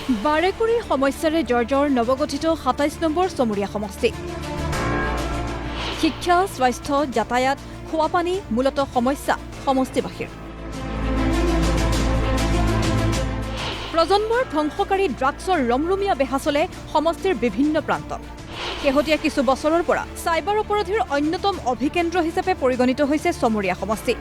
বাৰেকুৰি সমস্যাৰে জৰ্জৰ নৱগঠিত ২৭ নম্বৰ চমৰীয়া সমষ্টি। শিক্ষা, স্বাস্থ্য, যাতায়াত, খোৱাপানী মূলত সমস্যা সমষ্টিবাসীৰ। প্ৰজন্মৰ ধ্বংসকাৰী ড্ৰাগছৰ ৰমৰমীয়া বেহা চলে সমষ্টিৰ বিভিন্ন প্ৰান্তত। শেহতীয়া কিছু বছৰৰ পৰা চাইবাৰ অপৰাধীৰ অন্যতম অভিকেন্দ্ৰ হিচাপে পৰিগণিত হৈছে চমৰীয়া সমষ্টি।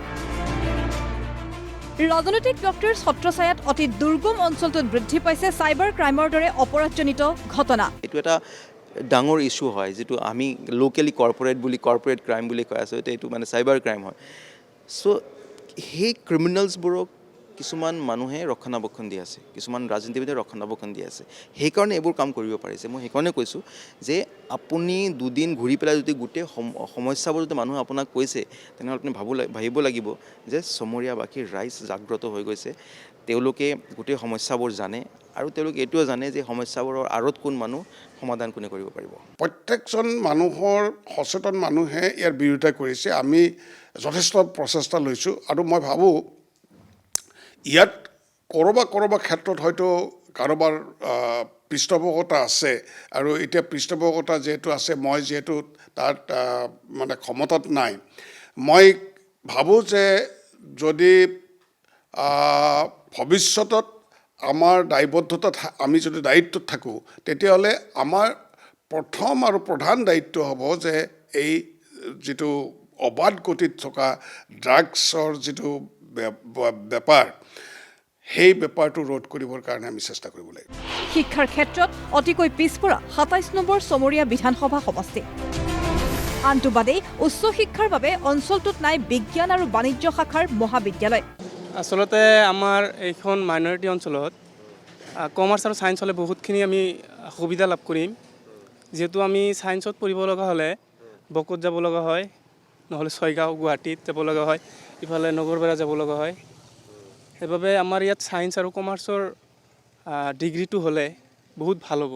ৰাজনৈতিক ব্যক্তিৰ ছত্ৰছায়াত অতি দুৰ্গম অঞ্চলটোত বৃদ্ধি পাইছে চাইবাৰ ক্ৰাইমৰ দৰে অপৰাধজনিত ঘটনা। এইটো এটা ডাঙৰ ইস্যু হয়, যিটো আমি লোকেলি কৰ্পৰেট ক্ৰাইম বুলি কৈ আছোঁ, এইটো মানে চাইবাৰ ক্ৰাইম হয়। চ' সেই ক্ৰিমিনেলছবোৰক কিছুমান মানুহে ৰক্ষণাবেক্ষণ দি আছে, কিছুমান ৰাজনীতিবিদে ৰক্ষণাবেক্ষণ দি আছে। সেইকাৰণে এইবোৰ কাম কৰিব পাৰিছে। মই সেইকাৰণে কৈছোঁ যে আপুনি দুদিন ঘূৰি পেলাই যদি গোটেই সমস্যাবোৰ যদি মানুহে আপোনাক কৈছে, তেনেহ'লে আপুনি ভাবিব লাগিব যে চমৰীয়াবাসীৰ ৰাইজ জাগ্ৰত হৈ গৈছে। তেওঁলোকে গোটেই সমস্যাবোৰ জানে আৰু তেওঁলোকে এইটোও জানে যে সমস্যাবোৰৰ আঁৰত কোন মানুহ, সমাধান কোনে কৰিব পাৰিব। প্ৰত্যেকজন মানুহৰ সচেতন মানুহে ইয়াৰ বিৰোধিতা কৰিছে। আমি যথেষ্ট প্ৰচেষ্টা লৈছোঁ আৰু মই ভাবোঁ ইয়াত ক'ৰবাৰ ক্ষেত্ৰত হয়তো কাৰোবাৰ পৃষ্ঠপোষকতা আছে আৰু এতিয়া পৃষ্ঠপোষকতা যিহেতু আছে, মই যিহেতু তাত মানে ক্ষমতাত নাই, মই ভাবোঁ যে যদি ভৱিষ্যতত আমাৰ দায়বদ্ধতা আমি যদি দায়িত্বত থাকোঁ, তেতিয়াহ'লে আমাৰ প্ৰথম আৰু প্ৰধান দায়িত্ব হ'ব যে এই যিটো অবাধ গতিত থকা ড্ৰাগছৰ যিটো বেপাৰ, সেই বেপাৰটো ৰোধ কৰিবৰ কাৰণে আমি চেষ্টা কৰিব লাগিব। শিক্ষাৰ ক্ষেত্ৰত অতিকৈ পিছপৰা ২৭ নম্বৰ চমৰীয়া বিধানসভা সমষ্টি। আনটো বাদেই উচ্চ শিক্ষাৰ বাবে অঞ্চলটোত নাই বিজ্ঞান আৰু বাণিজ্য শাখাৰ মহাবিদ্যালয়। আচলতে আমাৰ এইখন মাইনৰিটি অঞ্চলত কমাৰ্চ আৰু ছায়েন্স হ'লে বহুতখিনি আমি সুবিধা লাভ কৰিম। যিহেতু আমি ছায়েন্সত পঢ়িব লগা হ'লে বকত যাব লগা হয়, নহ'লে ছয়গাঁও গুৱাহাটীত যাব লগা হয়, ইফালে নগৰবেৰা যাব লগা হয়। সেইবাবে আমাৰ ইয়াত ছায়েন্স আৰু কমাৰ্চৰ ডিগ্ৰীটো হ'লে বহুত ভাল হ'ব।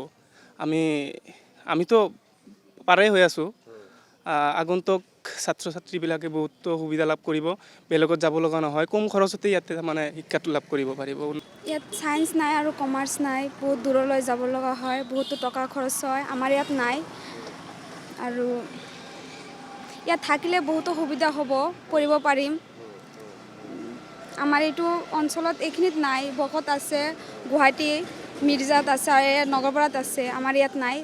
আমিতো পাৰেই হৈ আছোঁ। আগন্তুক ছাত্ৰ ছাত্ৰীবিলাকে বহুতো সুবিধা লাভ কৰিব, বেলেগত যাব লগা নহয়, কম খৰচতে ইয়াতে মানে শিক্ষাটো লাভ কৰিব পাৰিব। ইয়াত ছায়েন্স নাই আৰু কমাৰ্চ নাই, বহুত দূৰলৈ যাব লগা হয়, বহুতো টকা খৰচ হয়। আমাৰ ইয়াত নাই আৰু ইয়াত থাকিলে বহুতো সুবিধা হ'ব, পঢ়িব পাৰিম। আমাৰ এইটো অঞ্চলত এইখিনিত নাই, বকত আছে, গুৱাহাটী মিৰ্জাত আছে, নগৰপাৰাত আছে, আমাৰ ইয়াত নাই।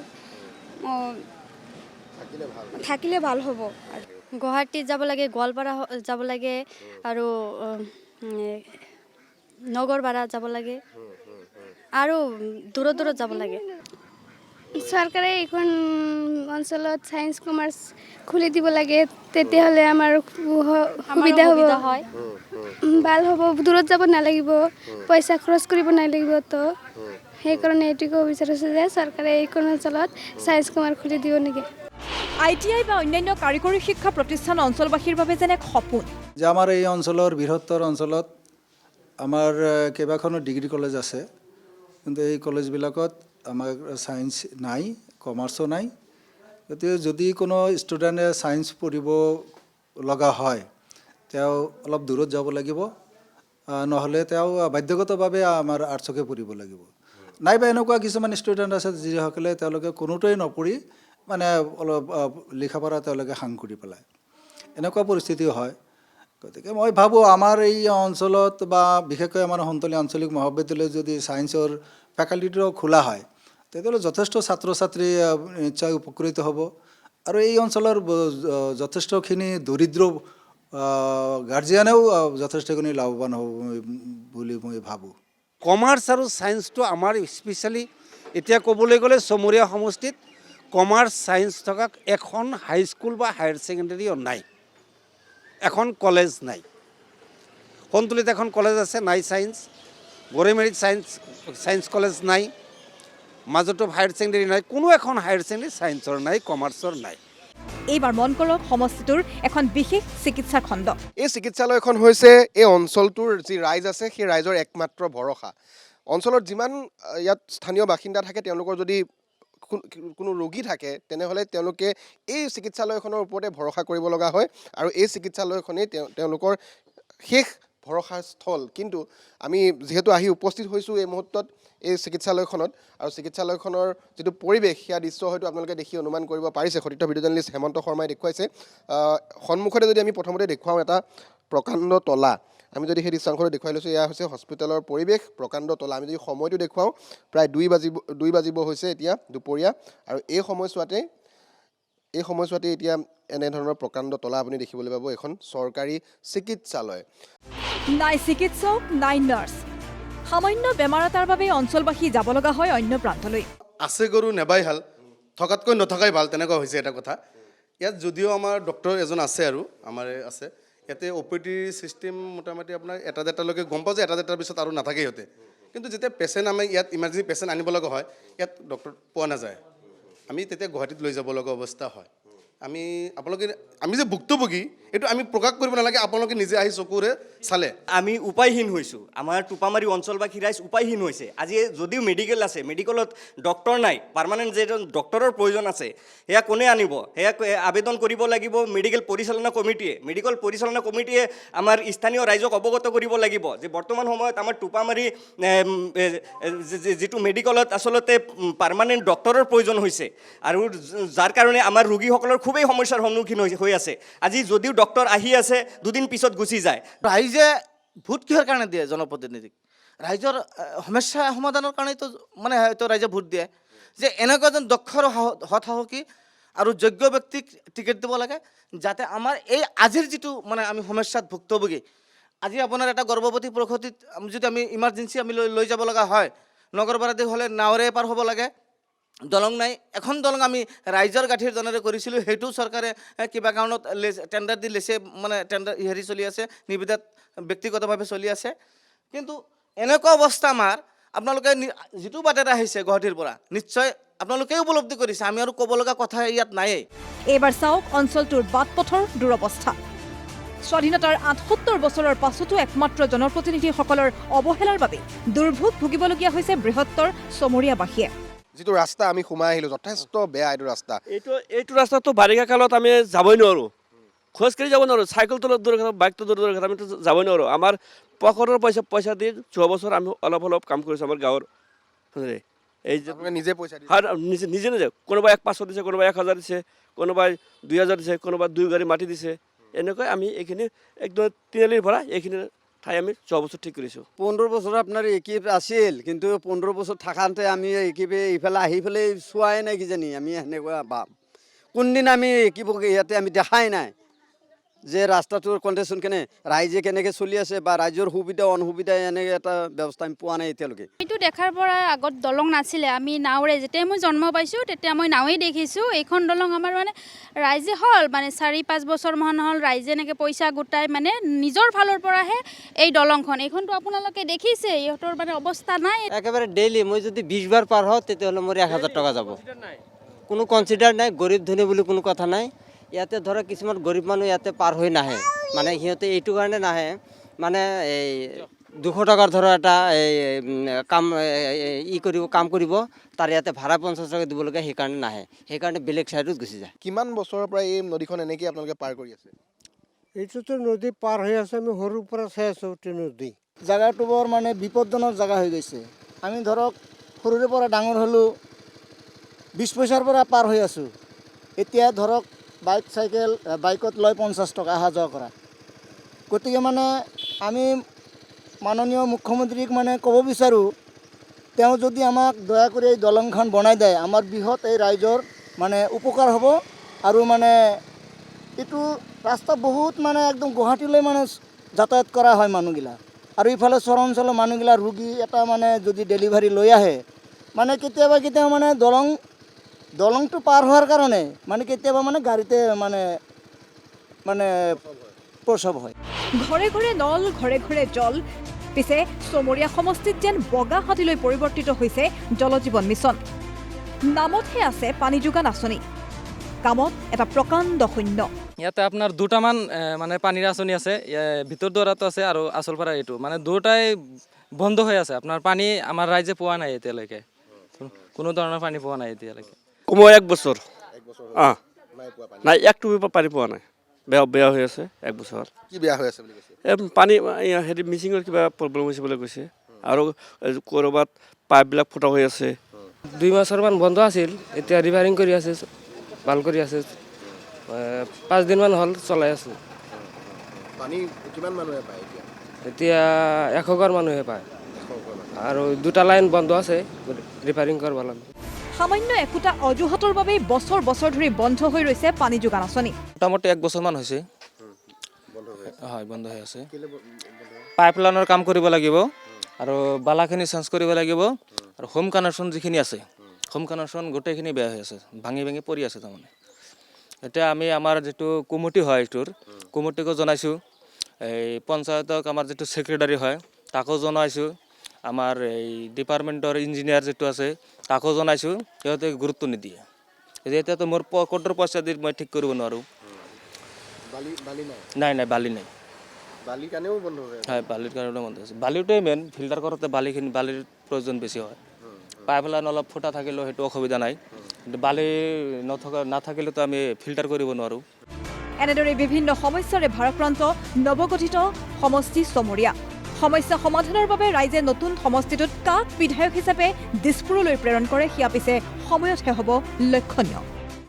থাকিলে ভাল হ'ব। গুৱাহাটীত যাব লাগে, গোৱালপাৰা যাব লাগে আৰু নগৰপাৰা যাব লাগে আৰু দূৰত যাব লাগে। চৰকাৰে এইখন অঞ্চলত ছায়েন্স কমাৰ্চ খুলি দিব লাগে, তেতিয়াহ'লে আমাৰ সুবিধা হয়, ভাল হ'ব, দূৰত যাব নালাগিব, পইচা খৰচ কৰিব নালাগিব। তো সেইকাৰণে এইটো ক'ব বিচাৰিছোঁ যে চৰকাৰে এইখন অঞ্চলত ছায়েন্স কমাৰ্চ খুলি দিব নেকি। ITI বা অন্যান্য কাৰিকৰী শিক্ষা প্ৰতিষ্ঠান অঞ্চলবাসীৰ বাবে যেন এক সপোন। যে আমাৰ এই অঞ্চলৰ বৃহত্তৰ অঞ্চলত আমাৰ কেইবাখনো ডিগ্ৰী কলেজ আছে, কিন্তু এই কলেজবিলাকত আমাৰ ছায়েন্স নাই, কমাৰ্চো নাই। গতিকে যদি কোনো ষ্টুডেণ্টে ছায়েন্স পঢ়িব লগা হয়, তেওঁ অলপ দূৰত যাব লাগিব, নহ'লে তেওঁ বাধ্যগতভাৱে আমাৰ আৰ্টছকে পঢ়িব লাগিব। নাইবা এনেকুৱা কিছুমান ষ্টুডেণ্ট আছে যিসকলে তেওঁলোকে কোনোটোৱেই নপঢ়ি মানে অলপ লিখা পঢ়া তেওঁলোকে সাং কৰি পেলায়, এনেকুৱা পৰিস্থিতি হয়। গতিকে মই ভাবোঁ আমাৰ এই অঞ্চলত বা বিশেষকৈ আমাৰ সন্তলী আঞ্চলিক মহাবিদ্যালয়ত যদি ছায়েন্সৰ ফেকাল্টিটো খোলা হয়, তেতিয়াহ'লে যথেষ্ট ছাত্ৰ ছাত্ৰী নিশ্চয় উপকৃত হ'ব আৰু এই অঞ্চলৰ যথেষ্টখিনি দৰিদ্ৰ গাৰ্জিয়ানেও যথেষ্টখিনি লাভৱান হ'ব বুলি মই ভাবোঁ। কমাৰ্চ আৰু ছায়েন্সটো আমাৰ স্পেচিয়েলি এতিয়া ক'বলৈ গ'লে চমৰীয়া সমষ্টিত কমাৰ্চ ছায়েন্স থকা এখন হাইস্কুল বা হায়াৰ ছেকেণ্ডেৰীও নাই, এখন কলেজ নাই। সন্তুলিত এখন কলেজ আছে, নাই ছায়েন্স। গৰৈমাৰীত ছায়েন্স কলেজ নাই, মাজতো হায়াৰ ছেকেণ্ডেৰী নাই, কোনো এখন হায়াৰ ছেকেণ্ডেৰী ছায়েন্সৰ নাই, কমাৰ্চৰ নাই। এইবাৰ মন কৰক সমষ্টিটোৰ এখন বিশেষ চিকিৎসা খণ্ড। এই চিকিৎসালয়খন হৈছে এই অঞ্চলটোৰ যি ৰাইজ আছে সেই ৰাইজৰ একমাত্ৰ ভৰসা। অঞ্চলত যিমান ইয়াত স্থানীয় বাসিন্দা থাকে, তেওঁলোকৰ যদি কোনো ৰোগী থাকে, তেনেহ'লে তেওঁলোকে এই চিকিৎসালয়খনৰ ওপৰতে ভৰসা কৰিব লগা হয় আৰু এই চিকিৎসালয়খনেই তেওঁলোকৰ শেষ ভৰসাৰ স্থল, কিন্তু আমি যিহেতু আহি উপস্থিত হৈছোঁ এই মুহূৰ্তত এই চিকিৎসালয়খনত, আৰু চিকিৎসালয়খনৰ যিটো পৰিৱেশ সেয়া দৃশ্য হয়তো আপোনালোকে দেখি অনুমান কৰিব পাৰিছে। সতীৰ্থ ভিডিঅ' জাৰ্নেলিষ্ট হেমন্ত শৰ্মাই দেখুৱাইছে। সন্মুখতে যদি আমি প্ৰথমতে দেখুৱাওঁ এটা প্ৰকাণ্ড তলা, আমি যদি সেই দৃশ্যাংশটো দেখুৱাই লৈছোঁ, এয়া হৈছে হস্পিটেলৰ পৰিৱেশ, প্ৰকাণ্ড তলা। আমি যদি সময়টো দেখুৱাওঁ, প্ৰায় 2 বাজিব হৈছে এতিয়া দুপৰীয়া, আৰু এই সময়ছোৱাতে এতিয়া এনেধৰণৰ প্ৰকাণ্ড তলা আপুনি দেখিবলৈ পাব এখন চৰকাৰী চিকিৎসালয়। নাই চিকিৎসক, নাই নাৰ্ছ। সামান্য বেমাৰ এটাৰ বাবে অঞ্চলবাসী যাব লগা হয় অন্য প্ৰান্তলৈ। আছে গৰু নেবাই হাল, থকাতকৈ নথকাই ভাল, তেনেকুৱা হৈছে এটা কথা। ইয়াত যদিও আমাৰ ডক্টৰ এজন আছে, আৰু আমাৰ আছে ইয়াতে OPD চিষ্টেম মোটামুটি আপোনাৰ এটা ডেটালৈকে গম পাওঁ যে এটা ডেটাৰ পিছত আৰু নাথাকে সিহঁতে, কিন্তু যেতিয়া পেচেণ্ট আমি ইয়াত ইমাৰ্জেঞ্চি পেচেণ্ট আনিব লগা হয়, ইয়াত ডক্টৰ পোৱা নাযায়। আমি তেতিয়া গুৱাহাটীত লৈ যাব লগা অৱস্থা হয়। আমি যে ভুক্তভোগী এইটো আমি প্ৰকাশ কৰিব নালাগে, আপোনালোকে নিজে আহি চকুৰে চালে। আমি উপায়হীন হৈছোঁ, আমাৰ টোপামাৰী অঞ্চলবাসী ৰাইজ উপায়হীন হৈছে। আজি যদিও মেডিকেল আছে, মেডিকেলত ডক্টৰ নাই, পাৰ্মানেণ্ট যে ডক্টৰৰ প্ৰয়োজন আছে, সেয়া কোনে আনিব? সেয়া আবেদন কৰিব লাগিব মেডিকেল পৰিচালনা কমিটিয়ে। মেডিকেল পৰিচালনা কমিটিয়ে আমাৰ স্থানীয় ৰাইজক অৱগত কৰিব লাগিব যে বৰ্তমান সময়ত আমাৰ টোপামাৰী যিটো মেডিকেলত আচলতে পাৰ্মানেণ্ট ডক্টৰৰ প্ৰয়োজন হৈছে, আৰু যাৰ কাৰণে আমাৰ ৰোগীসকলৰ খুবেই সমস্যাৰ সন্মুখীন হৈ আছে। আজি যদিও ডক্টৰ আহি আছে, দুদিন পিছত গুচি যায়। ৰাইজে ভোট কিহৰ কাৰণে দিয়ে জনপ্ৰতিনিধিক? ৰাইজৰ সমস্যা সমাধানৰ কাৰণেতো মানে হয়তো ৰাইজে ভোট দিয়ে, যে এনেকুৱা এজন দক্ষ আৰু সৎসাহসী আৰু যোগ্য ব্যক্তিক টিকেট দিব লাগে, যাতে আমাৰ এই আজিৰ যিটো মানে আমি সমস্যাত ভুক্তভোগী, আজি আপোনাৰ এটা গৰ্ভৱতী প্ৰসূতিত যদি আমি ইমাৰ্জেঞ্চি আমি লৈ যাব লগা হয়, নগৰবাৰাদি হ'লে নাৱেৰে পাৰ হ'ব লাগে, দলং নাই। এখন দলং আমি ৰাইজৰ গাঁঠিৰ জনেৰে কৰিছিলোঁ, সেইটো চৰকাৰে কিবা কাৰণত টেণ্ডাৰ দি লৈছে, মানে টেণ্ডাৰ চলি আছে, নিবিদাত ব্যক্তিগতভাৱে চলি আছে। কিন্তু এনেকুৱা অৱস্থা আমাৰ, আপোনালোকে যিটো বাটেৰে আহিছে গুৱাহাটীৰ পৰা, নিশ্চয় আপোনালোকেও উপলব্ধি কৰিছে, আমি আৰু ক'ব লগা কথা ইয়াত নায়েই। এইবাৰ চাওক অঞ্চলটোৰ বাট পথৰ দুৰৱস্থা। স্বাধীনতাৰ ৭৮ বছৰৰ পাছতো একমাত্ৰ জনপ্ৰতিনিধিসকলৰ অৱহেলাৰ বাবে দুৰ্ভোগ ভুগিবলগীয়া হৈছে বৃহত্তৰ চমৰীয়াবাসীয়ে। যিটো ৰাস্তা আমি সোমাই আহিলোঁ, যথেষ্ট বেয়া এইটো ৰাস্তা। এইটো ৰাস্তাটো বাৰিষা কালত আমি যাবই নোৱাৰোঁ, খোজকাঢ়ি যাব নোৱাৰোঁ, চাইকেলটো দূৰৰ কথা, বাইকটো দূৰৰ কথা, আমিতো যাবই নোৱাৰোঁ। আমাৰ পকেটৰ পইচা দি 6 বছৰ আমি অলপ কাম কৰিছোঁ আমাৰ গাঁৱৰ। এই যে নিজে পইচা নিজে কোনোবাই 1,500 দিছে, কোনোবাই 1,000 দিছে, কোনোবাই 2,000 দিছে, কোনোবাই 2 গাড়ী মাটি দিছে। এনেকৈ আমি এইখিনি একদম তিনিআলিৰ পৰা এইখিনি ঠাই আমি 6 বছৰ ঠিক কৰিছোঁ। 15 বছৰ আপোনাৰ একিপ আছিল, কিন্তু 15 বছৰ থাকাতে আমি একিপে ইফালে আহি পেলাই চোৱাই নাই কিজানি আমি সেনেকুৱা ভাব। কোনদিন আমি একিপক ইয়াতে আমি দেখাই নাই যে ৰাস্তাটোৰ কণ্ডিশ্যন কেনে, ৰাইজে কেনেকৈ চলি আছে, বা ৰাইজৰ সুবিধা অসুবিধা এনেকৈ এটা ব্যৱস্থা আমি পোৱা নাই এতিয়ালৈকে। এইটো দেখাৰ পৰা আগত দলং নাছিলে, আমি নাওৰে, যেতিয়া মই জন্ম পাইছোঁ তেতিয়া মই নাৱেই দেখিছোঁ। এইখন দলং আমাৰ মানে ৰাইজে হ'ল মানে 4-5 বছৰমান হ'ল ৰাইজে এনেকৈ পইচা গোটাই মানে নিজৰ ফালৰ পৰাহে এই দলংখন, এইখনতো আপোনালোকে দেখিছে, ইহঁতৰ মানে অৱস্থা নাই। একেবাৰে ডেইলি মই যদি 20 বাৰ পাৰ হওঁ, তেতিয়াহ'লে মোৰ 1,000 টকা যাব। কোনো কনচিডাৰ নাই, গৰীব ধনী বুলি কোনো কথা নাই। ইয়াতে ধৰক কিছুমান গৰীব মানুহ ইয়াতে পাৰ হৈ নাহে, মানে সিহঁতে এইটো কাৰণে নাহে, মানে এই 200 টকাৰ ধৰক এটা এই কাম কৰিব, তাৰ ইয়াতে ভাড়া 50 টকা দিবলগীয়া, সেইকাৰণে নাহে, সেইকাৰণে বেলেগ ছাইডত গুচি যায়। কিমান বছৰৰ পৰা এই নদীখন এনেকৈ আপোনালোকে পাৰ কৰি আছে? এইটোতো নদী পাৰ হৈ আছে, আমি সৰুৰ পৰা চাই আছোঁ নদী। জাগাটো বৰ মানে বিপদজনক জাগা হৈ গৈছে। আমি ধৰক সৰুৰে পৰা ডাঙৰ হ'লোঁ, 20 পইচাৰ পৰা পাৰ হৈ আছোঁ। এতিয়া ধৰক বাইকত লৈ 50 টকা অহা যোৱা কৰা। গতিকে মানে আমি মাননীয় মুখ্যমন্ত্ৰীক মানে ক'ব বিচাৰোঁ, তেওঁ যদি আমাক দয়া কৰি এই দলংখন বনাই দিয়ে, আমাৰ বৃহৎ এই ৰাইজৰ মানে উপকাৰ হ'ব। আৰু মানে এইটো ৰাস্তা বহুত মানে একদম গুৱাহাটীলৈ মানে যাতায়াত কৰা হয় মানুহগিলা, আৰু ইফালে চৰ অঞ্চলৰ মানুহগিলা ৰোগী এটা মানে যদি ডেলিভাৰী লৈ আহে, মানে কেতিয়াবা মানে দলংটো পাৰ হোৱাৰ কাৰণে মানে কেতিয়াবা মানে গাড়ীতে মানে প্ৰসৱ হয়। ঘৰে ঘৰে নল, ঘৰে ঘৰে জল। পিছে চমৰীয়া সমষ্টিত যেন বগা হাতীলৈ পৰিৱৰ্তিত হৈছে জল জীৱন মিছন। নামতহে আছে পানী যোগান আঁচনি, কামত এটা প্ৰকাণ্ড শূন্য। ইয়াতে আপোনাৰ দুটামান মানে পানীৰ আঁচনি আছে, ভিতৰ দুৱাৰতো আছে আৰু আচলপাৰা এইটো, মানে দুটাই বন্ধ হৈ আছে। আপোনাৰ পানী আমাৰ ৰাইজে পোৱা নাই এতিয়ালৈকে, কোনো ধৰণৰ পানী পোৱা নাই এতিয়ালৈকে। কমেও 1 বছৰ নাই, 1 টোপি পানী পোৱা নাই। বেয়া হৈ আছে 1 বছৰ কি বেয়া হৈ আছে বুলি কৈছে? পানী হেৰি মিচিঙৰ কিবা প্ৰব্লেম হৈছে বুলি কৈছে আৰু ক'ৰবাত পাইপবিলাক ফুটা হৈ আছে 2 মাহমান বন্ধ আছিল এতিয়া ৰিপেয়াৰিং কৰি আছে ভাল কৰি আছে 5 দিনমান হ'ল চলাই আছোঁ পানী কিমান মানুহে পায় এতিয়া? এতিয়া 100 ঘৰ মানুহে পায় আৰু 2টা লাইন বন্ধ আছে ৰিপেয়াৰিং কৰিব লাগে সামান্য একোটা অজুহাতৰ বাবেই বছৰ বছৰ ধৰি বন্ধ হৈ ৰৈছে পানী যোগান আঁচনি মোটামুটি 1 বছৰমান হৈছে হয় বন্ধ হৈ আছে পাইপলাইনৰ কাম কৰিব লাগিব আৰু বালাখিনি চেঞ্জ কৰিব লাগিব আৰু হোম কানেকশ্যন যিখিনি আছে হোম কানেকশ্যন গোটেইখিনি বেয়া হৈ আছে ভাঙি পৰি আছে তাৰমানে এতিয়া আমি আমাৰ যিটো কমিটি হয় এইটোৰ কমিটিকো জনাইছোঁ এই পঞ্চায়তক আমাৰ যিটো ছেক্ৰেটাৰী হয় তাকো জনাইছোঁ আমাৰ এই ডিপাৰ্টমেণ্টৰ ইঞ্জিনিয়াৰ যিটো আছে তাকো জনাইছোঁ সিহঁতে গুৰুত্ব নিদিয়ে এতিয়াতো মোৰ পকেটৰ পইচা দি মই ঠিক কৰিব নোৱাৰোঁ নাই বালি নাই বালিৰ কাৰণেও বন্ধ হৈ আছে। হয় বালিৰ কাৰণে বন্ধ আছে বালিটোৱে মেইন ফিল্টাৰ কৰোঁতে বালিৰ প্ৰয়োজন বেছি হয় পাইপলাইন অলপ ফুটা থাকিলেও সেইটো অসুবিধা নাই কিন্তু বালি নাথাকিলেতো আমি ফিল্টাৰ কৰিব নোৱাৰোঁ এনেদৰে বিভিন্ন সমস্যাৰে ভাৰাক্ৰান্ত নৱগঠিত সমষ্টি চমৰীয়া সমস্যা সমাধানৰ বাবে ৰাইজে নতুন সমষ্টিটোত কাক বিধায়ক হিচাপে দিছপুৰলৈ প্ৰেৰণ কৰে সেয়া পিছে সময়তহে হ'ব লক্ষণীয়